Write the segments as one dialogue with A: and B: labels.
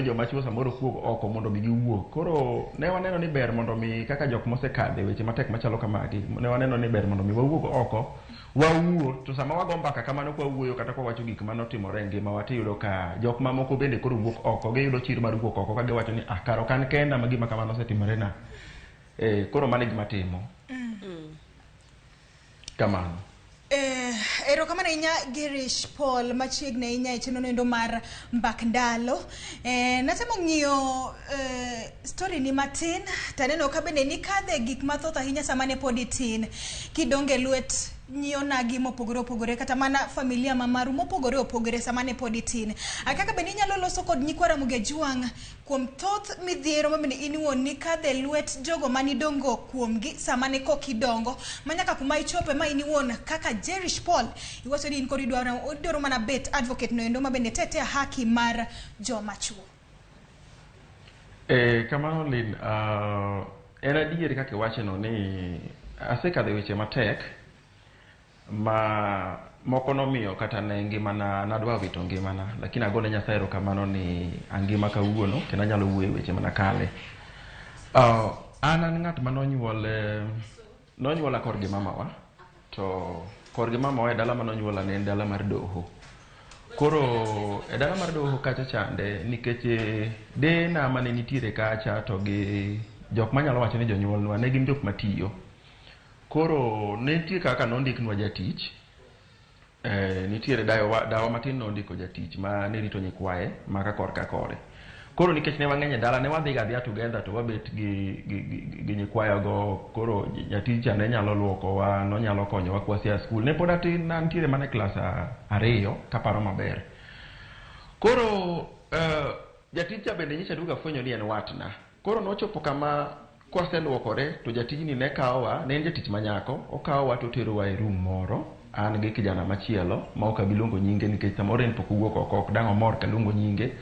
A: miyo joma chuo samoro kuog oko mondo mi giwuok. Koro ne waneno ni ber mondo mi kaka jok mosekadhe weche matek machalo kamagi, ne waneno ni ber mondo mi wawuog oko, wawuo, to sama wago mbaka kamano kwa wuoyo kata kwa wacho gik manotimore e ngimawa, tiyudo ka jok mamoko bende koro wuok oko, giyudo chir mar wuok oko ka giwacho ni karo kan kenda ma gima kamano osetimorena. Koro mano e gima timo. Kamano.
B: Erokamano ahinya Girish Paul machiegni ahinya e chenro endo mar Mbak Ndalo. Natemo ng'iyo story ni matin, taneno ka bende nikadhe gik mathoth ahinya sama ne pod itin, kidonge lwet nyiyo nagi mopogore opogore kata mana familia mamaru mopogore opogore sama ne pod itin. Kaka bende inyalo loso kod nyikwara Muge Jwang kuom thoth midhiero mabende iniwuon nikadhe lwet jogo manidongo kuomgi sama ne kokidongo, manyaka kuma ichope ma iniwuon kaka Girish Paul iwacho ni in kod idwaro mana bet advocate no endo mabende tetea haki mar joma chuo.
A: Kamano Lin, en adier kaka iwachono ni asekadhe weche matek ma moko nomiyo kata ne ngimana nadwa wito ngimana, lakini agone Nyasaye erokamano ni angima kawuono kendo anyalo wuoyo weche mana kale. An ng'at ma nonyuola korgi mamawa, to korgi mamawa e dala manonyuola ne en dala mar Doho. Koro e dala mar Doho kacha chande nikech dena mane nitiere kacha to gi jok manyalo wacho ni jonyuolnwa ne gin jok matiyo. Koro nitie kaka nondiknwa jatich, nitiere dawa matin nondiko jatich ma ne rito nyikwaye maka korka kore. Koro nikech ne wang'eny e dala, ne wadhi gadhia together to wabet gi nyikwayo go. Koro jaticha ne nyalo luokowa, nonyalo konyowa kwasi a skul. Ne pod atin, nantiere mana e klas 2 kaparo maber. Koro jaticha bende nyicha duga fwenyo ni en watna. Koro nochopo kama kwaseluokore to jatijni ne kawowa, ne en jatich manyako, okawowa to oterowa e room moro, an gi kijana machielo ma ok abi luongo nyinge nikech samoro en pok owuok oko, ok dang' omor kaluongo nyinge.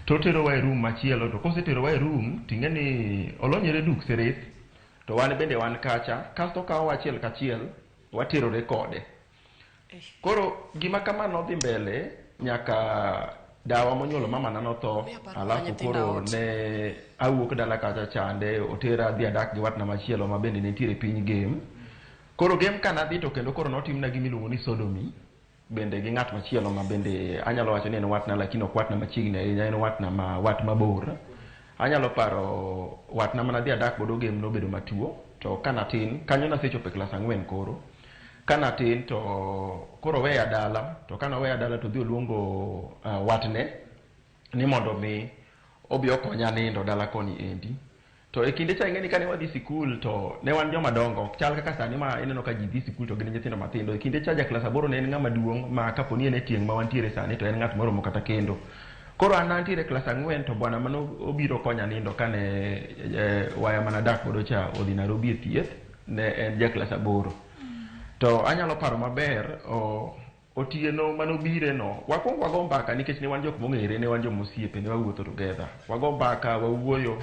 A: To oterowa e room machielo, to koseterowa e room ting'e ni olonyere duk sereth, to wan bende wan kacha, kasto okawowa achiel kachiel waterore kode. Koro gima kama nodhi mbele nyaka dawa monyuolo mama na notho, alafu koro ne awuok dala kacha chande, otera dhi adak gi watna machielo ma bende nitiere piny game. Koro game kanadhi to kendo koro notimna gimiluongo ni sodomy, bende gi ng'at machielo ma bende anyalo wacho ni en watna, lakini ok watna machiegni ahinya, en watna ma wat mabor. Anyalo paro watna manadhi adak godo game nobedo matuo, to kanatin, kanyo nasechopo e klas 4 koro. Kanatin to koro weya dala, to kana weya dala to dhi oluongo watne ni mondo mi obi okonya nindo dala koni endi. To e kinde cha ing'eni kane wadhi sikul to ne wan joma dongo, chal kaka sani ma ineno ka ji dhi sikul to gin nyithindo mathindo. E kinde cha ja klas 8 ne en ng'ama duong' ma kaponi en e tieng' ma wantiere sani to en ng'at moromo kata kendo. Koro an nantiere klas 4 to bwana mano obiro konya nindo kane waya manadak godo cha odhi Nairobi e thieth, ne en ja klas 8. To anyalo paro maber otieno manobire no, wakwong wago mbaka nikech ne wan jok mong'ere, ne wan jok mosiepe, ne wawuotho together. Wago mbaka, wawuoyo,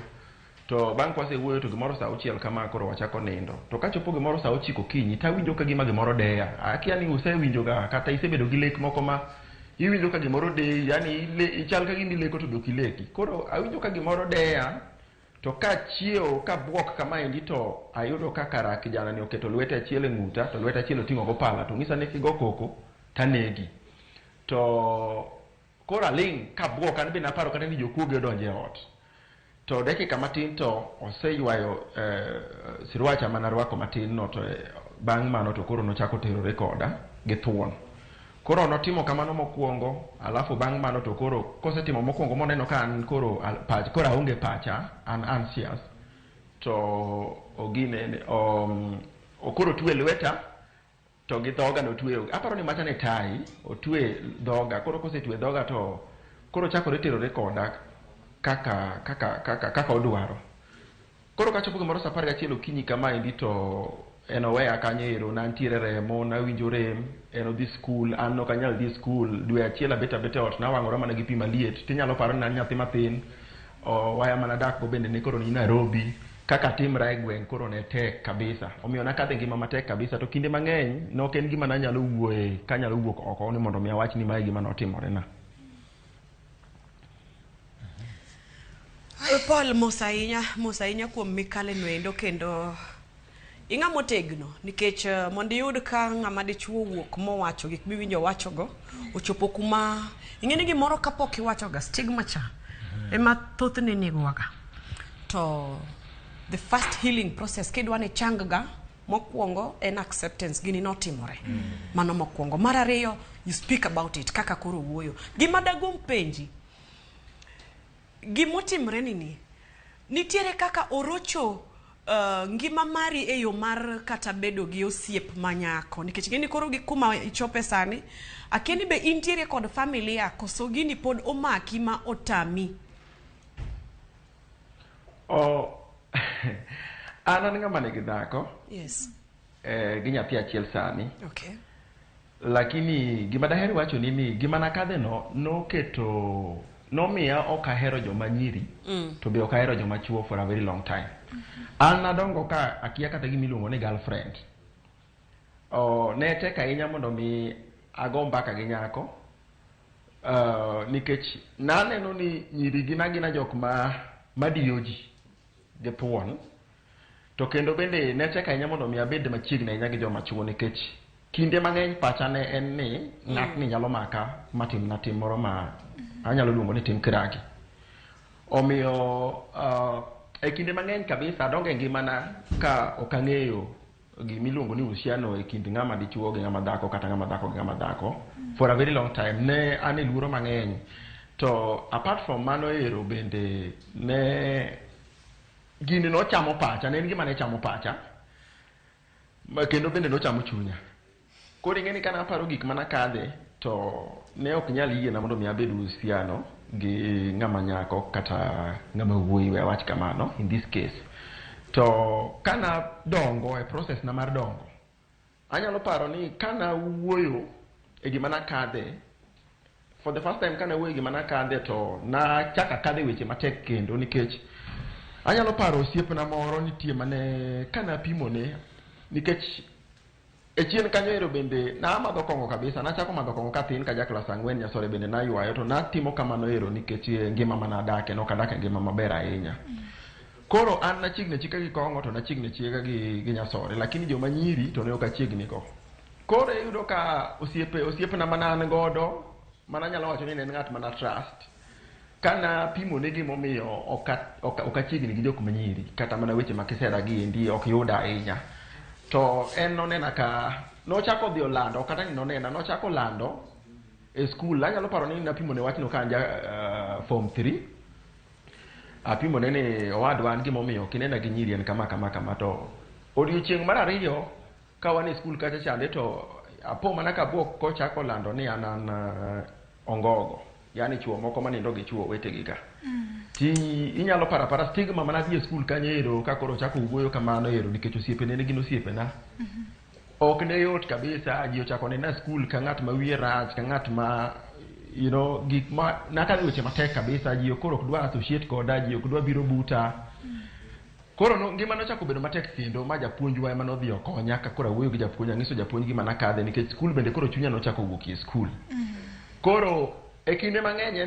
A: to bang' kwasewuoyo to gimoro sa 6 kama koro wachako nindo. To kachopo gimoro sa 9 okinyi, tawinjo ka gima gimoro deya. Akia ni usewinjo ga kata isebedo gi lek moko ma iwinjo ka gimoro deyi, yani ichal ka gini leko to dok ileki. Koro awinjo ka gimoro deya, to ka chiewo ka buok kama endi to ayudo ka kara kijana ni oketo lwete achiel e ng'uta, to lwete achiel oting'o go pala, to ng'isa ni kigo koko tanegi. To koro aling' ka buok, an be naparo kata ni jokuoge odonje ot. To dakika matin to oseywayo sirwacha manarwako matin no, to bang' mano to koro nochako terore koda gi thuon. Koro notimo kamano mokwongo, alafu bang' mano to koro kosetimo mokwongo moneno ka an koro koro aonge pacha, an anxious, to ogine okoro twe lweta to gi dhoga no tweyo. Aparo ni macha ne tai, otwe dhoga. Koro kosetwe dhoga to koro chakore terore koda kaka odwaro. Koro kachopo gimoro sa 11 okinyi kama endi to en oweya kanyo ero, nantiere remo, nawinjo rem, en odhi skul, an ok anyal dhi skul, dwe achiel abet e ot, nawang'ora mana gi pi maliet. Tinyalo paro ni an nyathi mathin, waya manadak go bende ne koro ni Nairobi, kaka timra e gweng' koro ne tek kabisa. Omiyo nakadhe ngima matek kabisa, to kinde mang'eny nok en gima nanyalo wuoye kanyalo wuok oko ni mondo mi awach ni mae gima notimore na.
C: Paul Mosainya kuom mikale nwendo kendo inga motegno nikech mondo yud ka ng'ama dichuo wuok mowacho gik miwinjo wachogo ochopo kuma ing'eni gimoro kapok iwachoga stigma cha ema thothne negowaga to the first healing process kidwa ni changga mokwongo en acceptance gini notimore mano mokwongo mar ariyo you speak about it kaka koro wuoyo gima dagom penji gimotimre nini nitiere kaka orocho ngima mari e yo mar kata bedo gi osiep manyako nikech gini koro gi kuma ichope sani akeni be intiere kod familia koso gini pod omaki ma otami
A: an ng'ama nigi dhako
C: yes
A: gi nyathi achiel sani
C: okay
A: lakini gima daher wacho ni gima nakadhe nomiya ok ahero joma nyiri to be ok ahero joma chuo for a very long time an nadongo ka akia kata gimiluongo ni girlfriend ne tek ahinya mondo mi ago mbaka gi nyako nikech naneno ni nyiri gina jok madiyo ji githuon to kendo bende ne tek ahinya mondo mi abed machiegni ahinya gi joma chuo nikech kinde mang'eny pacha ne en ni ng'atni nyalo maka matimna tim moro ma anyalo luongo ni tim kiragi omiyo e kinde mang'eny kabisa adonge ngimana ka ok ang'eyo gimiluongo ni uhusiano e kind ng'ama dichuo gi ng'ama dhako kata ng'ama dhako gi ng'ama dhako for a very long time ne an e luoro mang'eny to apart from mano ero bende ne gini nochamo pacha ne en gima ne chamo pacha kendo bende nochamo chunya koro ing'eni ka naparo gik manakadhe to ne ok nyal yiena mondo mi abed uhusiano gi ng'ama nyako kata ng'ama wuoyi we awach kamano in this case to kana dongo e process na mar dongo anyalo paro ni kana wuoyo e gima nakadhe for the first time kana wuoyo e gima nakadhe to na chaka kadhe weche matek kendo nikech anyalo paro osiepna moro nitie mane kana pimone nikech e chien kanyo ero bende na amadho kong'o kabisa nachako madho kong'o kathin ka jaklas 4 nyasore bende naywayo to natimo kamano ero nikech ngima manadake nokadake ngima maber ahinya koro an nachiegni chika gi kong'o to nachiegni chiega gi nyasore lakini joma nyiri to ne ok achiegni go koro iyudo ka osiepna manan godo mananyalo wacho ni en ng'at mana trust kana pimo ne gimomiyo ok achiegni gi jok manyiri kata mana weche makisera gi endi ok yuda ahinya to en nonena ka nochako dhi olando kata ni nonena nochako lando e skul anyalo paro ni napimo ne wachno ka anja form 3 apimo ne ni owadwa an gimomiyo kinena gi nyiri en kama to odiochieng' mar ariyo ka wan e skul kacha chande to apo mana ka buok kochako lando ni an ongogo yani chuo moko manindo gi chuo wetegi ka ti inyalo para stigma mana dhi e skul kanyo ero ka koro chako wuoyo kamano ero nikech osiepene ne gin osiepena ok ne yot kabisa ji ochako nena skul ka ng'at ma wiye rach ka ng'at ma gik ma nakadhe weche matek kabisa ji koro ok dwa associate koda ji ok dwa biro buta koro ngima nochako bedo matek kendo ma japuonjwa ema nodhi okonya ka koro awuoyo gi japuonj ang'iso japuonj gima nakadhe nikech skul bende koro chunya nochako wuok e skul koro e kinde mang'eny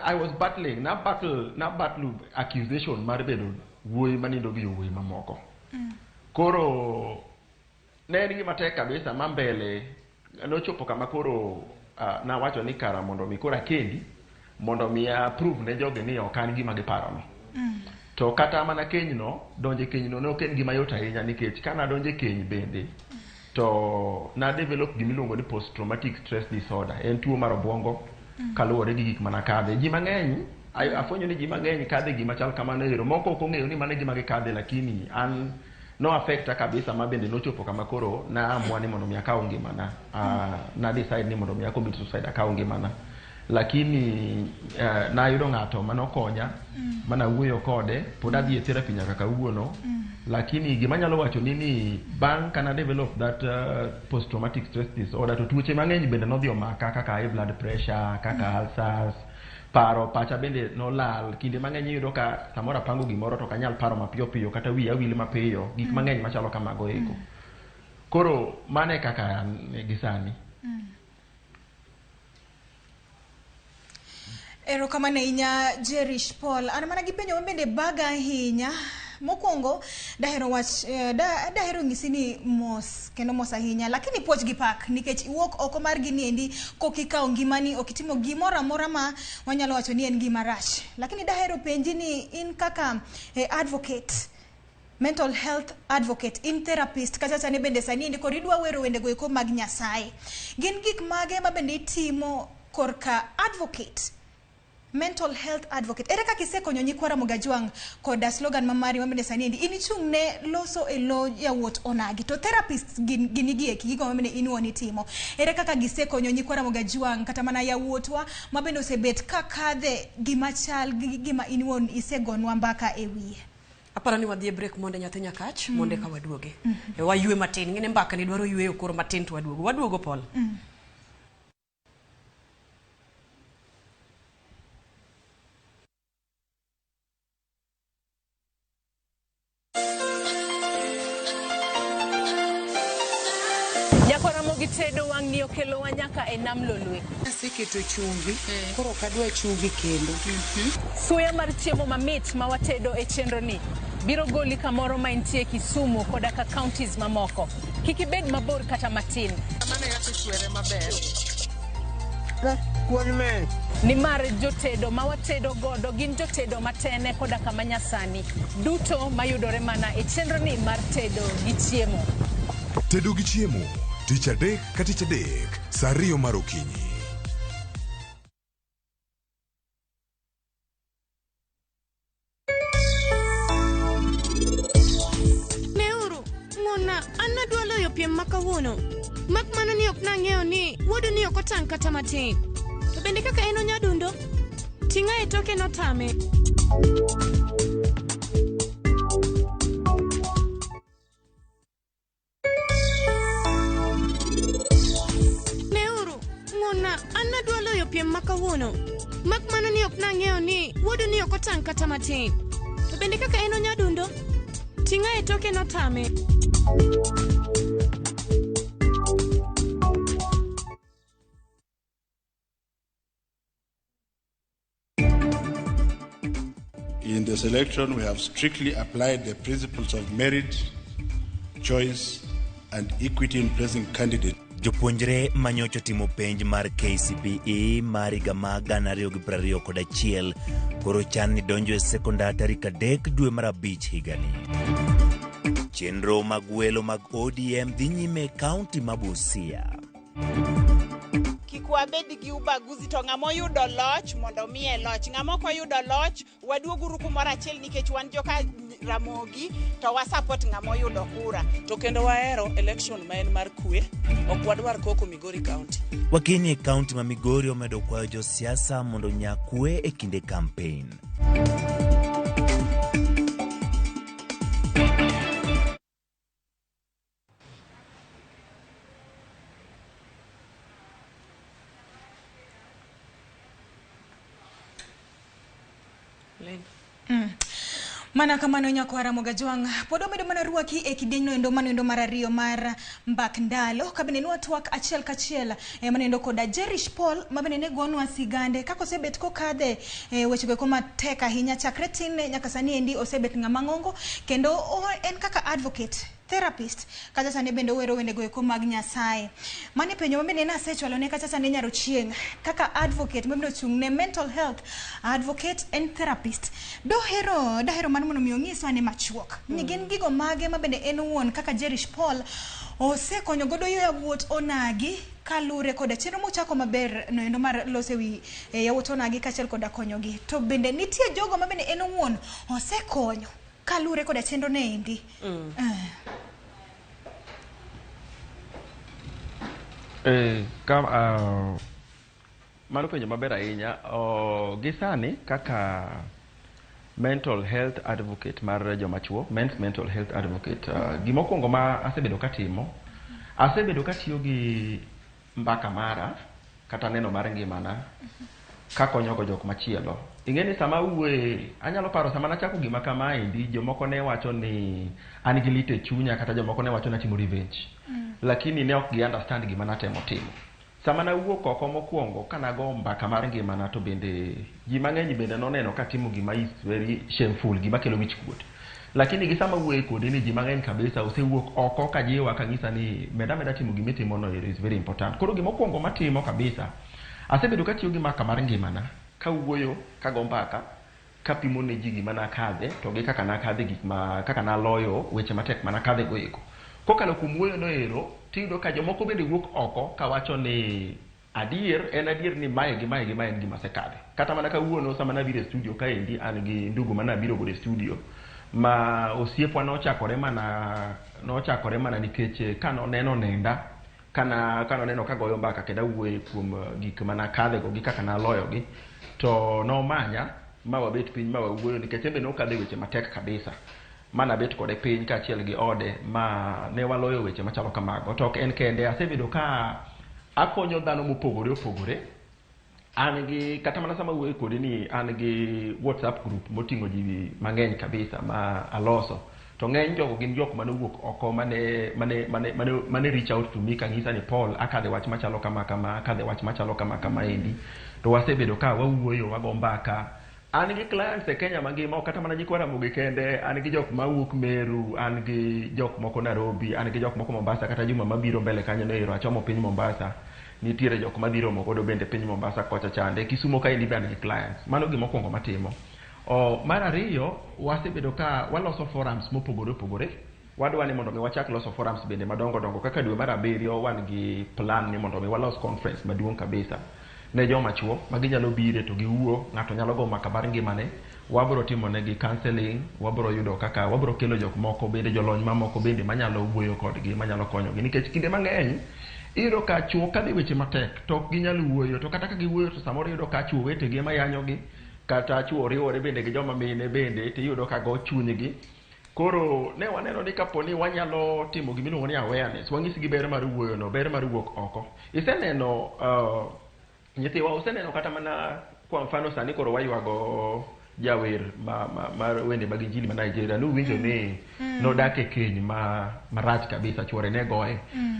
A: I was battling na battle accusation mar bedo wuoyi manindo gi wuoyi mamoko koro ne en gima tek kabisa ma mbele nochopo kama koro nawacho ni kara mondo mi koro akendi mondo mi approve ne joge ni ok an gima giparono to kata mana kenyno donje kenyno ne ok en gima yot ahinya nikech kana donje keny bende to na develop gimiluongo ni post traumatic stress disorder en tuo mar obwongo kaluwore gi gik manakadhe ji mang'eny afwenyo ni ji mang'eny kadhe gima chal kamano ero moko ok ong'eyo ni mano gima gikadhe lakini an no affecta kabisa ma bende nochopo kama koro na amua ni mondo mi akaw ngimana na decide ni mondo mi akommit suicide akaw ngimana lakini nayudo ng'ato manokonya mana wuoyo kode pod adhi e therapy nyaka kawuono lakini gima nyalo wacho ni bang' kana develop that post traumatic stress disorder to tuoche mang'eny bende nodhi omaka kaka high blood pressure kaka ulcers paro pacha bende nolal kinde mang'eny iyudo ka samoro apango gimoro to kanyal paro mapiyo piyo kata wiya wil mapiyo gik mang'eny machalo kamago eko koro mane kaka gisani
B: Ero kama ne inya Jerish Paul. Ana mana gipenyo mbende baga hinya. Mokwongo dahero wach dahero ngisini mos kendo mos ahinya lakini puoch gi pak nikech iwuok oko mar gini endi kokikawo ngimani okitimo gimoro amora ma wanyalo wacho ni en gima rach lakini dahero penji ni in kaka advocate mental health advocate in therapist kata chane bende sani endi koridwa wero wende go eko mag Nyasaye gin gik mage ma bende itimo korka advocate mental health advocate ere kaka isekonyo nyikwara Mogajwang koda slogan mamari mabende sani endi inichung' ne loso elo yawuot onagi to therapist gini gieki gigo mabende inuon itimo ere kaka gisekonyo nyikwara Mogajwang kata mana yawuotwa mabende osebet kakadhe gima chal gima inuon isegonwa mbaka e wiye.
C: Aparo ni wadhi e break monde nyathi nyakach monde ka waduoge wayue matin ngene mbaka ni dwaro yueyo koro matin to waduogo Paul.
D: Gitedo wang' ni okelo wanyaka e nam Lolwe.
E: Aseketo chumbi, koro kadwa chumbi kendo.
D: Suya mar chiemo mamit ma watedo e chenro ni biro goli kamoro ma intie Kisumu koda ka counties mamoko. Kik ibed mabor kata matin.
E: Mane yati chwere maber.
D: Ni mar jotedo ma watedo godo gin jotedo matene koda ka manyasani. Duto mayudore mana e chenro ni mar tedo gi chiemo.
F: Tedo gi chiemo. Tich adek ka tich adek, saa 2 mar okinyi.
G: Neuru, ng'ona, an nadwa loyo piem makawuono. Mak mana ni ok nang'eyo ni wuodu ni ok otang' kata matin. To bende kaka en onyadundo, ting'a e toke notame. An nadwa loyo piem makawuono. Mak mana ni ok nang'eyo ni wuodu ni ok otang' kata matin. To bende kaka en onyadundo, ting'a e toke notame.
H: In the selection, we have strictly applied the principles of merit, choice, and equity in placing candidates.
I: Jopuonjre manyocho timo penj mar KCPE mar higa ma 2021 koro chan ni donjo e sekondar tarik 3 dwe mar 5 higani. Chenro mag welo mag ODM dhi nyime kaunti ma Busia.
E: Wabed gi ubaguzi to ng'amo yudo loch mondo miye loch ng'amo ko yudo loch waduogo kumoro achiel nikech wan joka Ramogi to wa support ng'amo yudo kura
J: to kendo waero election ma en mar kwe ok wadwar koko Migori County.
I: Wakini kaunti ma Migori omedo kwayo josiasa mondo nyakwe e kinde campaign.
B: Mana kamano nyakwara Mogajwang pod omedo mana ruaki e kidienjno endo manendo mar ariyo mar mbak ndalo kabene nwa twak achiel kachiel manendo koda Jerish Paul mabene ne gonwa sigande kako osebet kokadhe wechego koma tek ahinya chakre tin nyaka sani endi osebet ng'ama ng'ongo kendo en kaka advocate therapist kata sane bende wero wende go eko mag Nyasaye mane penyo mabende na sechwalo ne kata sane nyaro chieng kaka advocate mabende chung ne mental health advocate and therapist dahero man mono miong'iswa ne machuok ni gin gigo mage mabende en wuon kaka Jerish Paul osekonyo godo yo yawuot onagi kalure koda chenro mochako maber no endo mar lose wi yawuot onagi kachiel koda konyogi to bende nitie jogo mabende en wuon osekonyo kalure koda chenro ne endi.
A: Mano penjo maber ahinya gisani kaka mental health advocate mar jomachuo men's mental health advocate gimokwongo ma asebedo katimo asebedo katiyo gi mbaka mara kata neno mar ngimana kakonyogo jok machielo ingeni sama uwe anyalo paro sama nachako gima kama endi jomoko ne wacho ni an gi lit e chunya kata jomoko ne wacho ni atimo revenge lakini ne ok gi understand gima natemo timo sama na wuok oko mokwongo kana go mbaka mar ngimana to bende ji mang'eny bende noneno ka timo gima is very shameful, gima kelo wich kuot. Lakini gi sama wuoye kode ni ji mang'eny kabisa osewuok oko ka jiwa kang'isa ni meda timo gima itimo no is very important. Koro gima mokwongo matimo kabisa, asebedo ka tiyo gi mbaka mar ngimana ka wuoyo ka go mbaka ka pimo ne ji gima nakadhe to gi kaka nakadhe kaka naloyo weche matek mana kadhe go eko. Kokalo kuom wuoyo no ero tiyudo ka jomoko bende wuok oko ka wacho ni adier en adier ni mae en gima sekadhe. Kata mana ka wuono sama nabiro e studio kaendi an gi ndugu mana biro go e studio ma osiepwa nochakore mana nikech kanoneno nenda kanoneno kagoyo mbaka kenda wuoye kuom gik mana kadhe go gi kaka naloyo gi to nomanya ma wabet piny ma wawuoyo nikech embe nokadhe weche matek kabisa. Mana bet kode piny kaachiel gi ode ma ne waloyo weche machalo kamago. To ok en kende, asebedo ka akonyo dhano mopogore opogore. An gi kata mana sama wuoyo kode ni an gi WhatsApp group moting'o ji mang'eny kabisa ma aloso. To ng'eny jogo gin jok mane wuok oko mane reach out to me kang'isa ni Paul akadhe wach machalo kama endi. To wasebedo ka wawuoyo wago mbaka. An gi clients e Kenya mangima kata mana jikwa Ramogi kende, an gi jok mawuok Meru, an gi jok moko Nairobi, an gi jok moko Mombasa, kata juma mabiro mbele kanyo no ero achomo piny Mombasa. Nitiere jok mabiro mogodo bende piny Mombasa kocha chande. Kisumo ka indi an gi clients. Mano gima mokwongo matimo. Mar ariyo wasebedo ka waloso forums mopogore opogore. Wadwa ni mondo mi wachak loso forums bende madongo kaka dwe mar 7 wan gi plan ni mondo mi walos conference maduong' kabisa ne joma chuo ma ginyalo bire to giwuo, ng'ato nyalo go mbaka mar ngimane. Wabro timo negi counseling, wabro yudo kaka wabro kelo jok moko bende jolony mamoko bende manyalo wuoyo kodgi, manyalo konyogi nikech kinde mang'eny iyudo ka chuo kadhi weche matek to ok ginyalo wuoyo, to kata ka giwuoyo to samoro iyudo ka chuo wetegi ema yanyogi, kata chuo riwore bende gi joma mine bende tiyudo ka go chunygi. Koro ne waneno ni kaponi wanyalo timo gimiluongo ni awareness, wang'isi gi ber mar wuoyo no, ber mar wuok oko. Iseneno nyithiwa useneno kata mana kwa mfano sani koro waywago jawer mar wende mag injili ma Nigeria nuwinjo ni nodak e keny marach kabisa, chuore ne goye.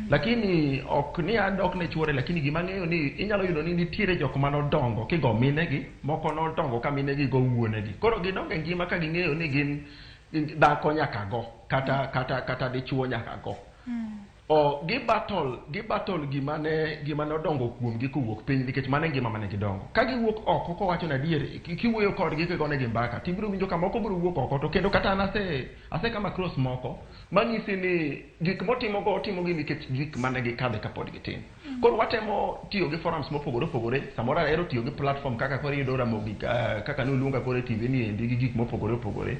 A: Lakini ok ni adok ne chuore, lakini gima ng'eyo ni inyalo yudo ni nitiere jok manodongo kigo minegi, moko nodongo ka minegi go wuonegi. Koro gidongo e ngima ka ging'eyo ni gin dhako nyaka go kata dichuo nyaka go. Gi battle gima nodongo kuom gi kowuok piny nikech mane ngima mane gidongo. Ka giwuok oko kowacho na adier kiwuoyo kodgi kigone gi mbaka tibiro winjo ka moko biro wuok oko. To kendo kata an ase kama cross moko mang'isi ni gik motimo go otimo gi nikech gik mane gikadhe kapod gitin. Koro watemo tiyo gi forums mopogore opogore. Samoro ahero tiyo gi platform kaka koro iyudo Ramogi kaka noluonga koro TV ni endi gi gik mopogore opogore.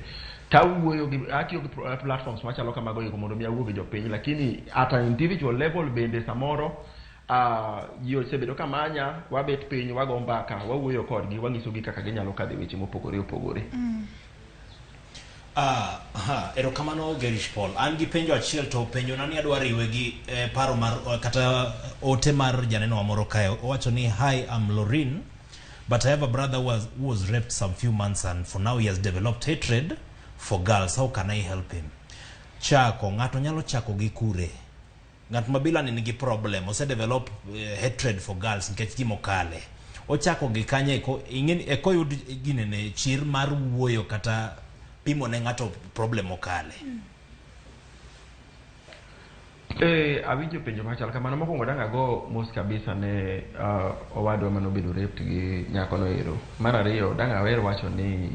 A: Atiyo gi platforms machalo kamago mondo mi awuo gi jopiny, lakini at an individual level bende samoro ji osebedo kamanya, wabet piny wago mbaka, wawuoyo kodgi, wang'isogi kaka ginyalo kadhe weche mopogore opogore.
K: Erokamano Gerish Paul. An gi penjo achiel to penjo nani adwa riwe gi paro mar kata ote mar janeno wa moro kae. Owacho ni hi, I'm Lorin, but I have a brother who was raped some few months and for now he has developed hatred for girls. How can I help him? Chako ng'ato nyalo chako gi kure. Ng'at mabila ni nigi problem ose develop hatred for girls nikech gimo kale. Ochako gi kanye eko yud ginene chir mar wuoyo kata pimo ne ng'ato problem okale.
A: Awinjo penjo machal kamano. Mokwongo dang' ago mos kabisa ne owadwa manobedo raped gi nyako no ero. Mar ariyo dang' awer wacho ni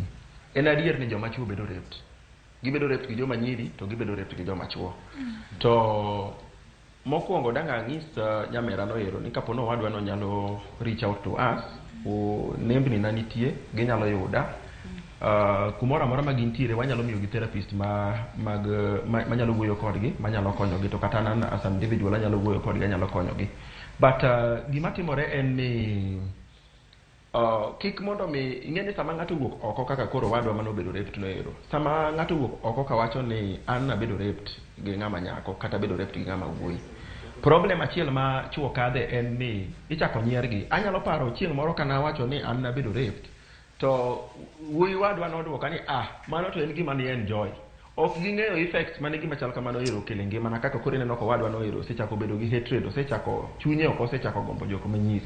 A: en adier ni joma chuo bedo raped. Gibedo raped gi joma nyiri to gibedo raped gi joma chuo. To mokwongo dang' ang'is nyamera no ero ni kapo no owadwa no nyalo reach out to us, nembni na nitie, ginyalo yuda. Kumora mora magintiere wanyalo miyo gi therapist manyalo wuoyo kodgi, manyalo konyogi, to kata nan as an individual anyalo wuoyo kodgi, anyalo konyogi. But gima timore en ni kik mondo mi ing'eni sama ng'ato wuok oko kaka koro wadwa manobedo raped no ero. Sama ng'ato wuok oko kawacho ni an nabedo raped gi ng'ama nyako kata bedo raped gi ng'ama wuoyi. Problem achiel ma chuo kadhe en ni ichako nyiergi. Anyalo paro chieng' moro kana wacho ni an nabedo raped to wuoyi wadwa nodwoka ni mano to en gima ni enjoy. ok ging'eyo effects mane gima chal kamano ero kele ngima na kaka koro ineno ko wadwa no ero osechako bedo gi hatred, osechako chunye ok osechako gombo jok manyis.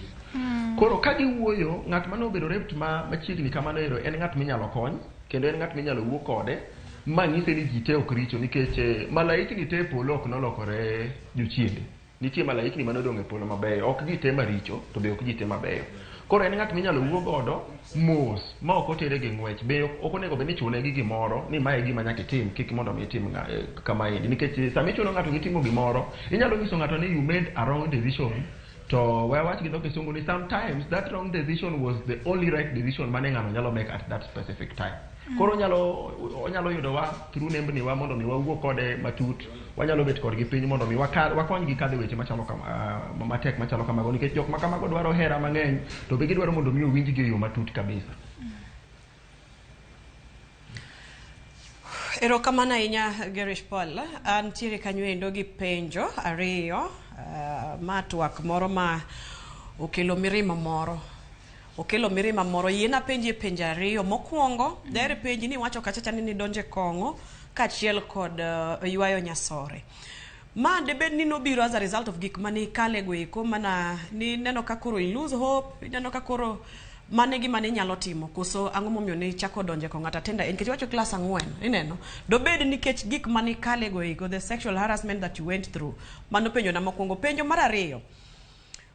A: Koro ka giwuoyo, ng'at mane obedo raped machiegni kamano ero en ng'at minyalo kony kendo en ng'at minyalo wuo kode ma nyise ni ji te ok richo, nikech malaikni te polo ok nolokore jochiende. Nitie malaikni mane odong' e polo mabeyo, ok ji te maricho to be ok ji te mabeyo. Koro en ng'at minyalo wuo godo mos ma ok otere gi ng'wech, be ok onego bed ni chune gi gimoro ni mae gima nyaka itim, kik mondo mi itim kamaendi, nikech sama ichuno ng'ato gi timo gimoro inyalo nyiso ng'ato ni you made a wrong decision, to we wach gi dho kisungu ni sometimes that wrong decision was the only right decision mane ng'ano nyalo make at that specific time. Koro onyalo yudowa through nembniwa mondo mi wawuo kode matut, wanyalo bet kodgi piny mondo mi wakonygi kadhe weche machalo matek machalo kamago, nikech jok ma kamago dwaro hera mang'eny to be gidwaro mondo mi owinjgi e yo matut kabisa.
C: Erokamano ahinya Gerish Paul. Antiere kanyo endo gi penjo ariyo ma twak moro ma okelo mirima moro. Yiena penji penjo ariyo. Mokwongo, dere penji ni wacho kachacha ni donje Kong'o kachiel kod ywayo nyasore. Ma debed ni nobiro as a result of gik mane kale go eko, mana ni neno ka koro i lose hope, neno ka koro mane gi mane nyalo timo, koso ang'o momiyo ne chako donje ko ng'ata tenda en keti wacho class 4 ineno dobed nikech gik mane kale go eko, the sexual harassment that you went through. Mano penjo na mokwongo. Penjo mar ariyo,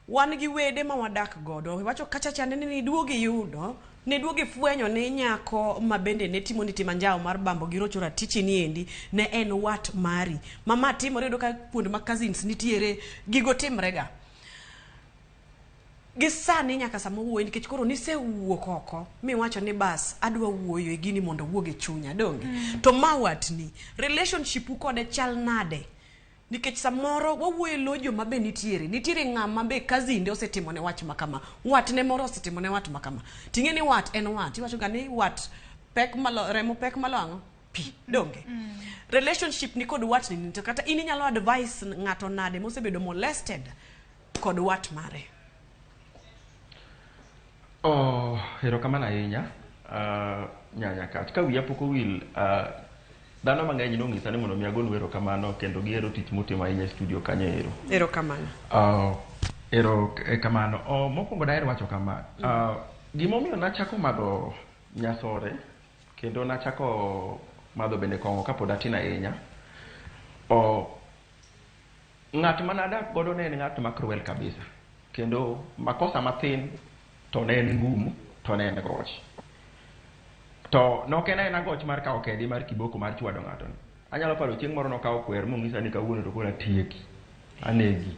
C: wan gi wede ma wadak godo, wacho kachacha ni duogi yudo, ne duogi fwenyo ni nyako ma bende ne timo ni timanjao mar bambo gi rocho ratichi ni endi ne en wat mari. Mama timore do ka puond ma cousins nitiere gigo timrega. Gisani nyaka samo wuoyo nikech koro nisewuok oko mi wacho ni bas adwa wuoyo e gini mondo wuoge e chunya donge. To ma watni relationship u kode chal nade? Nikech samoro wawuoyo lojo mabe nitiere ng'ama be kazinde osetimo ne wach makama, wat ne moro osetimo ne wat makama. Ting'e ni wat en wat, iwacho ga ni wat pek malo remo pek malang'o pi donge. Relationship ni kod wat ni to kata in inyalo advice ng'ato nade mosebedo molested kod wat mare.
A: Erokamano ahinya nyanya kat ka wiya pok owil, dhano mang'eny nong'isa ni mondo mi agol erokamano kendo gihero tich mutimo ahinya e studio kanyo ero.
C: Erokamano.
A: Erokamano. Mokwongo daher wacho kama, gimomiyo nachako madho nyasore kendo nachako madho bende kong'o kapod atin ahinya, ng'at manadak godo ne en ng'at ma cruel kabisa, kendo makosa mathin to ne en ngumu, to ne en goch. To nok en goch mar kawo kedi mar kiboko mar chwado ng'ato. Anyalo paro chieng' moro nokawo kwer mong'isa ni kawuono to koro atieki, anegi.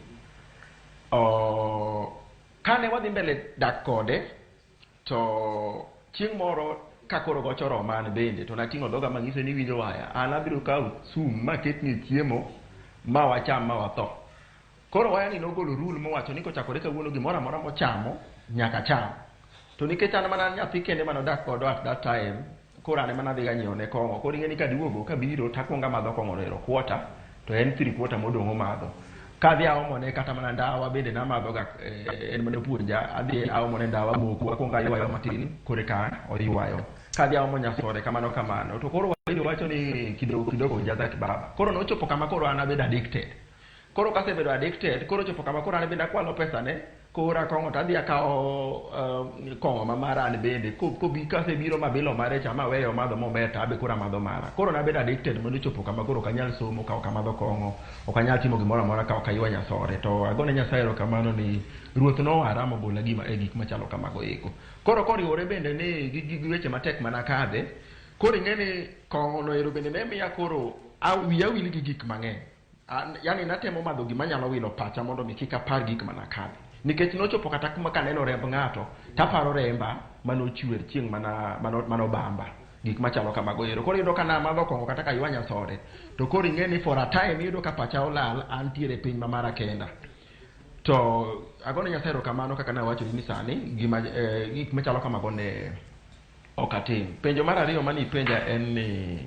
A: Kane wadhi mbele dak kode, to chieng' moro ka koro goch oromo an bende, to nating'o dhoga mang'ise ni winjo waya, an abiro kawo sum maketni chiemo ma wacham ma watho. Koro waya ni nogolo rule mowacho ni kochakore kawuono gimoro amora mochamo nyaka cham. To nikech an mana nyathi kende manodak kodo at that time, koro an mana dhiga nyiewo ne kong'o. Koro ing'e ni kaduogo kabiro takwonga madho kong'o ero quarter, to en 3/4 modong' omadho. Kadhi aomone kata mana ndawa bende namadho ga en mana puonja, adhi aomone ndawa moku akwonga aywayo matin kore ka oywayo. Kadhi aomo nyasore kamano. To koro wacho ni kidogo jaza kibaba. Koro nochopo kama koro an abedo addicted. Koro kasebedo addicted, koro chopo kama koro an bende akwalo pesa ne, kora kong'o tadhi akawo kong'o ma mara an bende, kasebiro mabilo mare cha maweyo madho mometa abe koro amadho mara. Koro nabedo addicted mondo chopo kama koro ok anyal somo ka ok amadho kong'o, ok anyal timo gimoro amora ka ok aywa nyasore. To agone Nyasaye erokamano ni Ruoth nowara mobola gik machalo kamago eko. Koro koriwore bende ni gi weche matek manakadhe, koro ing'e ni kong'o no ero bende ne miya koro wiya wil gi gik mang'eny. Yani natemo madho gima nyalo wilo pacha mondo mi kik apar gik manakadhe. Nikech nochopo kata kuma kaneno remb ng'ato taparo remba manochwer chieng' manobamba, gik machalo kamago ero. Koro iyudo ka namadho kong'o kata kaywa nyasore, to koro ing'e ni for a time iyudo ka pacha olal, antiere piny ma mara kenda. To agone Nyasaye erokamano kaka nawacho ni sani gik machalo kamago ne ok atim. Penjo mar ariyo mani penja en ni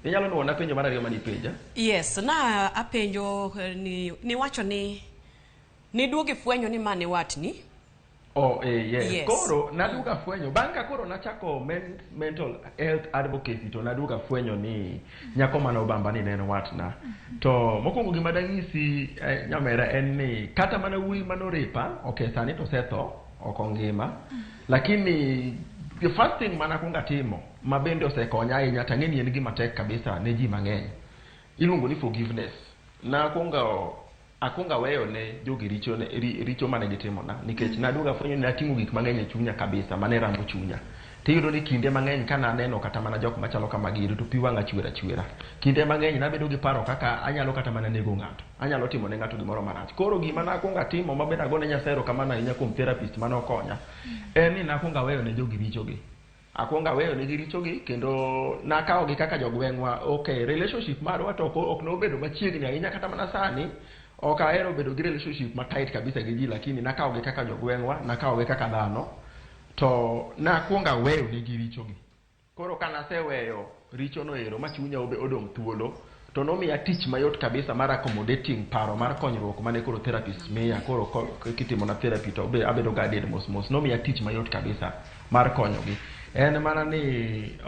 A: inyalo nuona penjo mar ariyo mani penja?
C: Yes, na apenjo ni wacho ni duogi fwenyo ni mane watni
A: Yes. Koro naduga fwenyo banka koro nachako mental health advocacy to naduga fwenyo ni nyako mano bamba ni neno watna to mokongo gima dangisi nyamera en ni kata mana wi manorepa sani to setho okongima lakini the first thing mana kunga timo mabende osekonya ahinya tangeni en gima tek kabisa ne ji mang'eny iluongo ni forgiveness na akunga weyo ne jogi richo mane gitimo na nikech naduga fwenyo ni atingo gik mang'eny e chunya kabisa mane rambo chunya tiyudo ni kinde mang'eny kana neno kata mana jok machalo kama giri to piwanga chwera kinde mang'eny nabedo gi paro kaka anyalo kata mana nego ng'ato anyalo timo ne ng'ato gimoro marach koro gima nakunga timo mabeda gone nyasero kama na inya kum therapist mano konya en ni nakunga weyo ne jogi richogi akunga weyo ne girichogi kendo nakawo gi kaka jogweng'wa relationship marwa to ok nobedo machiegni ahinya kata mana sani ahero bedo gi relationship ma tight kabisa gi ji lakini nakawo gi kaka jogweng'wa nakawo gi kaka dhano to nakuonga weyo ne gi richogi koro kana seweyo richo no ero ma chunya odong thuolo to nomiya tich mayot kabisa mar accommodating paro mar konyruok mane koro therapist miya koro kitimo na therapy to abedo guided mos nomiya tich mayot kabisa mar konyogi en mana ni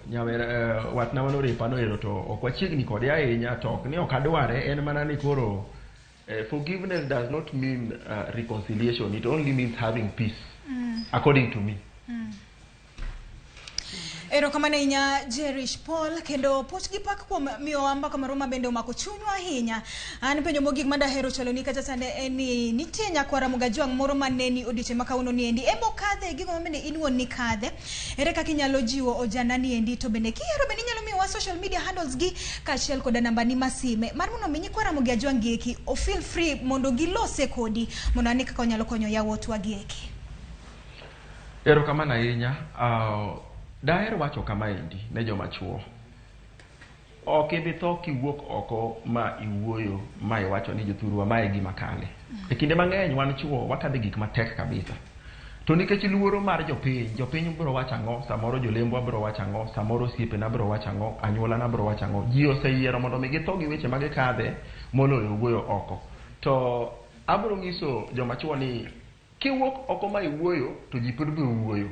A: nyawera watna manorepa no ero to ok wachiegni kode ahinya to ok ni ok adware en mana ni koro forgiveness does not mean reconciliation. It only means having peace, according to me.
B: Erokamano ahinya Jerish Paul kendo poch gi pak kuom miyo amba kamaro mabende omako chunywa ahinya. An penjo mogik madahero chaloni kata sande eni nitie nyakwara Mugajwang' moro maneni odiochieng' makawuono ni endi emo kadhe gigo mabende inuon ni kadhe ere kaka inyalo jiwo ojana ni endi to bende kihero bende inyalo miyowa social media handles gi kaachiel koda namba ni masime mar mondo mi nyakwara Mugajwang' gi eki o feel free mondo gilose kodi mondo ani kaka onyalo konyo yawotwa gi eki.
A: Erokamano ahinya daher wacho kama endi ne joma chuo ok ibi tho kiwuok oko ma iwuoyo ma iwacho ni jothurwa ma e gima kale e kinde mang'eny wan chuo wakadhe gik matek kabisa to nikech luoro mar jopiny biro wacho ang'o samoro jolembwa biro wacho ang'o samoro osiepena biro wacho ang'o anyuolana biro wacho ang'o ji oseyiero mondo mi githo gi weche mag kadhe moloyo wuoyo oko to abiro nyiso joma chuo ni kiwuok oko ma iwuoyo to ji pod biro wuoyo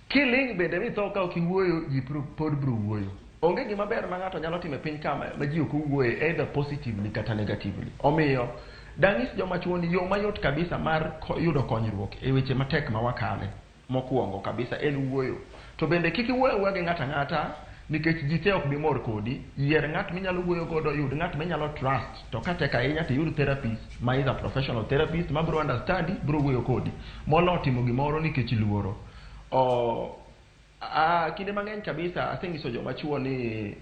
A: Killing bende mi tho ka ok iwuoyo ji pod biro wuoyo. Onge gima ber ma ng'ato nyalo timo piny kama ma ji ok wuoyo either positively kata negatively. Omiyo dang'is joma chuo ni yo mayot kabisa mar yudo konyruok e weche matek ma wakale mokuongo kabisa en wuoyo. To bende kik iwuoyo gi ng'ata nikech ji te ok bi mor kodi. Yier ng'at minyalo wuoyo godo, yud ng'at minyalo trust to kata ka inya to yud therapist ma is a professional therapist ma biro understand biro wuoyo kodi. Molo timo gimoro nikech luoro. Kinde mang'eny kabisa asenyiso joma chuo ni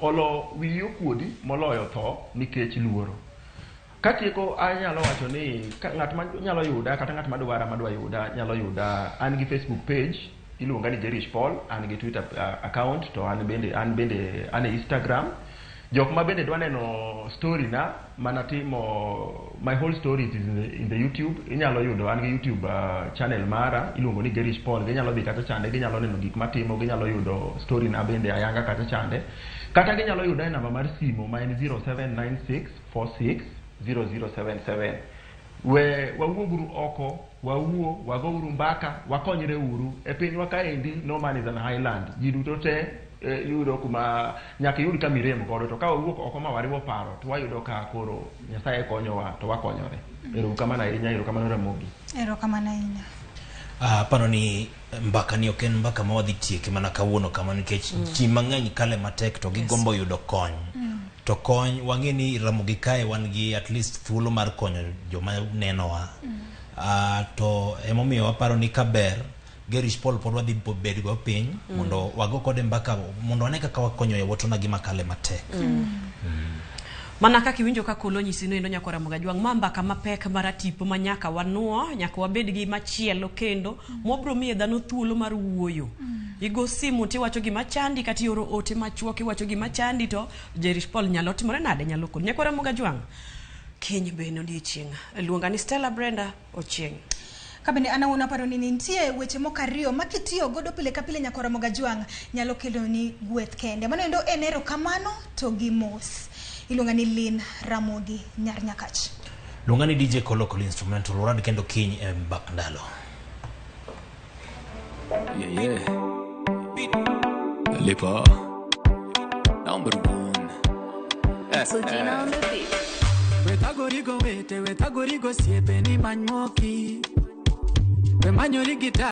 A: olo wiyo kuodi moloyo tho nikech luoro. Katieko anyalo wacho ni ng'at ma nyalo yuda kata ng'at madwa yuda nyalo yuda an gi Facebook page iluonga ni Jerish Paul, an gi Twitter account to an bende an Instagram. Jok ma bende dwa neno story na manatimo my whole story is in the YouTube. Inyalo yudo an gi YouTube channel mara iluongo ni Jerish Paul. Ginyalo dhi kata chande, ginyalo neno gik matimo, ginyalo yudo story na bende ayanga kata chande. Kata ginyalo yudo namba mar simo ma en 0796460077. Wawuoguru oko, wagouru mbaka, wakonyre uru. E pinywa kaendi no man is an island. Ji duto te yudo kuma nyaka yud ka mirem godo to ka wuok oko ma wariwo paro to wayudo ka koro Nyasaye konyowa to wakonyore. Erokamano ahinya, erokamano Ramogi.
B: Erokamano ahinya.
K: Paro ni mbaka ni ok en mbaka ma wadhi tieke mana kawuono kama nikech ji mang'eny kale matek to gigombo yudo kony. To kony wang'e ni Ramogi kae wan gi at least thuolo mar konyo joma nenowa. To emomiyo waparo ni kaber Jerish Paul pod wadhi bedo go piny mondo wago kode mbaka mondo ane kaka wakonyo yawotona gi makale matek.
C: Mana kaka iwinjo ka Kolo nyisino endo nyakwara Mugajwang' ma mbaka mapek maratipo ma nyaka wanuo nyaka wabed gi machielo kendo mobro miye dhano thuolo mar wuoyo. Igo simu tiwacho gima chandi kata ioro ote machuok iwacho gima chandi to Jerish Paul nyalo timore nade nyalo kon. Nyakwara Mugajwang' kiny bende odiochieng' luonga ni Stella Brenda Ochieng'.
B: Kabende anaona paro ni nitie weche mokariyo makitiyo godo pile ka pile nyakwara Mugajwang' nyalo kelo ni gweth kende. Mano endo enero kamano to gi mos. Iluonga ni Lynn Ramogi Nyar Nyakach.
K: Lungani DJ Kolokol Instrumental urad kendo kiny mbak ndalo.
L: Yeah. Lipa number 1.
M: Sojina on the beat.
N: Wetagorigo siepe ni manyoki. We manyori gita